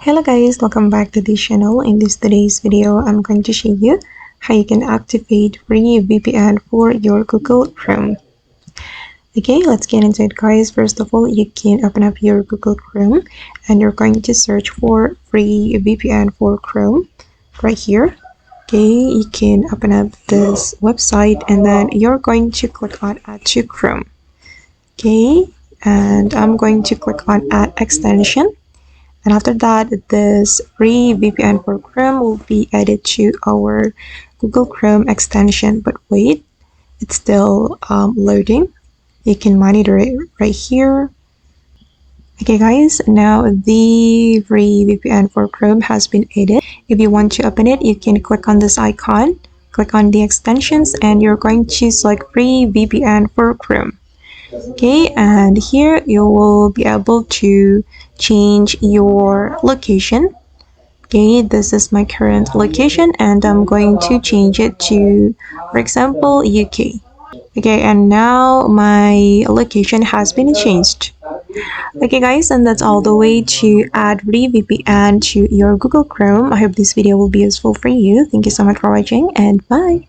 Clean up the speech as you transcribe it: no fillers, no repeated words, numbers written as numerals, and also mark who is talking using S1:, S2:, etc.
S1: Hello guys, welcome back to this channel. In today's video, I'm going to show you how you can activate free VPN for your Google Chrome. Okay, let's get into it guys. First of all, you can open up your Google Chrome and you're going to search for free VPN for Chrome right here. Okay, you can open up this website and then you're going to click on Add to Chrome. Okay, and I'm going to click on Add Extension. And after that, this free VPN for Chrome will be added to our Google Chrome extension. But wait, it's still loading. You can monitor it right here. Okay guys, now the free VPN for Chrome has been added. If you want to open it, you can click on this icon, click on the extensions, and you're going to select free VPN for Chrome. Okay, and here you will be able to change your location. Okay, this is my current location and I'm going to change it to, for example, UK. Okay, and now my location has been changed. Okay guys, and that's all the way to add free VPN to your Google Chrome. I hope this video will be useful for you. Thank you so much for watching and bye.